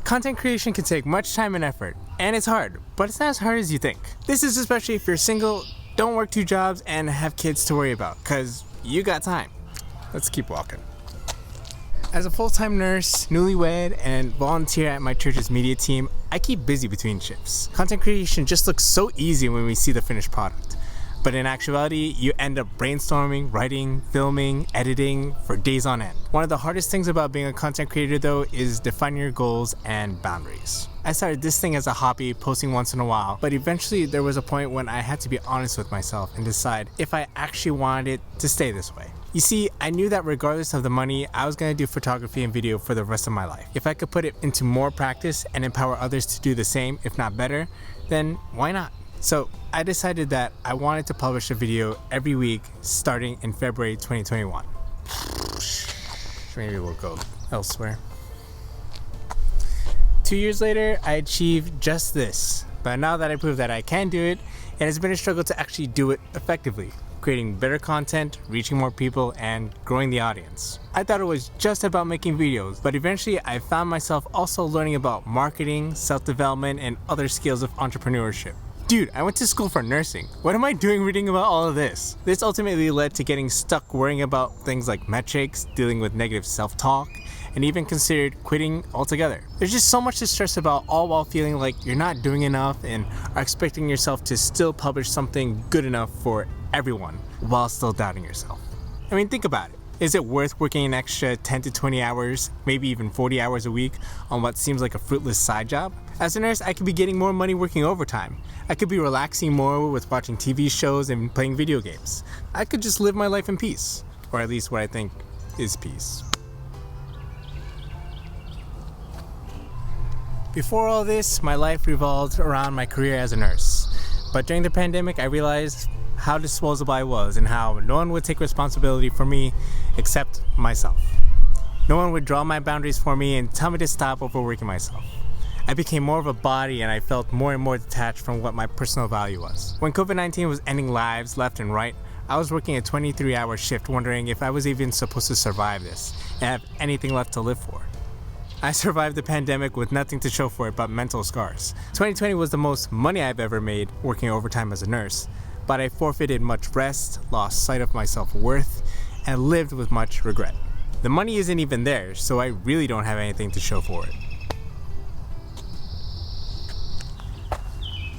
Content creation can take much time and effort, and it's hard, but it's not as hard as you think. This is especially if you're single, don't work 2 jobs, and have kids to worry about, cause you got time. Let's keep walking. As a full-time nurse, newlywed, and volunteer at my church's media team, I keep busy between shifts. Content creation just looks so easy when we see the finished product. But in actuality, you end up brainstorming, writing, filming, editing for days on end. One of the hardest things about being a content creator though is defining your goals and boundaries. I started this thing as a hobby, posting once in a while, but eventually there was a point when I had to be honest with myself and decide if I actually wanted it to stay this way. You see, I knew that regardless of the money, I was going to do photography and video for the rest of my life. If I could put it into more practice and empower others to do the same, if not better, then why not? So I decided that I wanted to publish a video every week starting in February 2021. Maybe we'll go elsewhere. 2 years later, I achieved just this. But now that I proved that I can do it, it has been a struggle to actually do it effectively, creating better content, reaching more people, and growing the audience. I thought it was just about making videos, but eventually I found myself also learning about marketing, self-development, and other skills of entrepreneurship. Dude, I went to school for nursing. What am I doing reading about all of this? This ultimately led to getting stuck worrying about things like metrics, dealing with negative self-talk, and even considered quitting altogether. There's just so much to stress about, all while feeling like you're not doing enough and are expecting yourself to still publish something good enough for everyone while still doubting yourself. I mean, think about it. Is it worth working an extra 10 to 20 hours, maybe even 40 hours a week on what seems like a fruitless side job? As a nurse, I could be getting more money working overtime. I could be relaxing more with watching TV shows and playing video games. I could just live my life in peace, or at least what I think is peace. Before all this, my life revolved around my career as a nurse. But during the pandemic, I realized how disposable I was and how no one would take responsibility for me except myself. No one would draw my boundaries for me and tell me to stop overworking myself. I became more of a body and I felt more and more detached from what my personal value was. When COVID-19 was ending lives left and right, I was working a 23-hour shift wondering if I was even supposed to survive this and have anything left to live for. I survived the pandemic with nothing to show for it but mental scars. 2020 was the most money I've ever made working overtime as a nurse, but I forfeited much rest, lost sight of my self-worth, and lived with much regret. The money isn't even there, so I really don't have anything to show for it.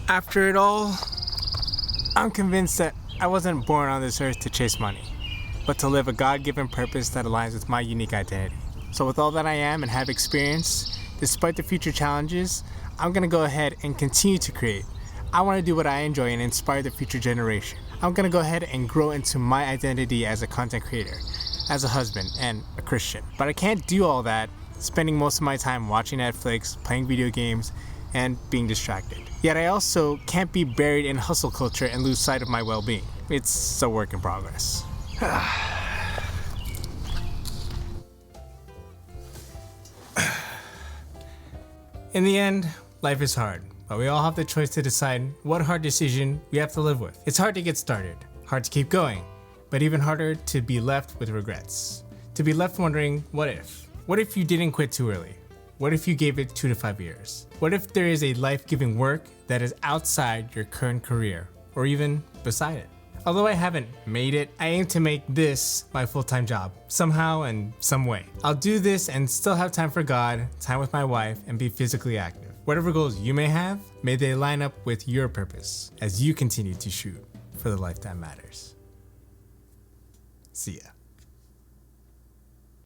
After it all, I'm convinced that I wasn't born on this earth to chase money, but to live a God-given purpose that aligns with my unique identity. So with all that I am and have experienced, despite the future challenges, I'm gonna go ahead and continue to create. I want to do what I enjoy and inspire the future generation. I'm gonna go ahead and grow into my identity as a content creator, as a husband, and a Christian. But I can't do all that spending most of my time watching Netflix, playing video games, and being distracted. Yet I also can't be buried in hustle culture and lose sight of my well-being. It's a work in progress. In the end, life is hard. But we all have the choice to decide what hard decision we have to live with. It's hard to get started, hard to keep going, but even harder to be left with regrets. To be left wondering, what if? What if you didn't quit too early? What if you gave it 2 to 5 years? What if there is a life-giving work that is outside your current career, or even beside it? Although I haven't made it, I aim to make this my full-time job, somehow and some way. I'll do this and still have time for God, time with my wife, and be physically active. Whatever goals you may have, may they line up with your purpose as you continue to shoot for the life that matters. See ya.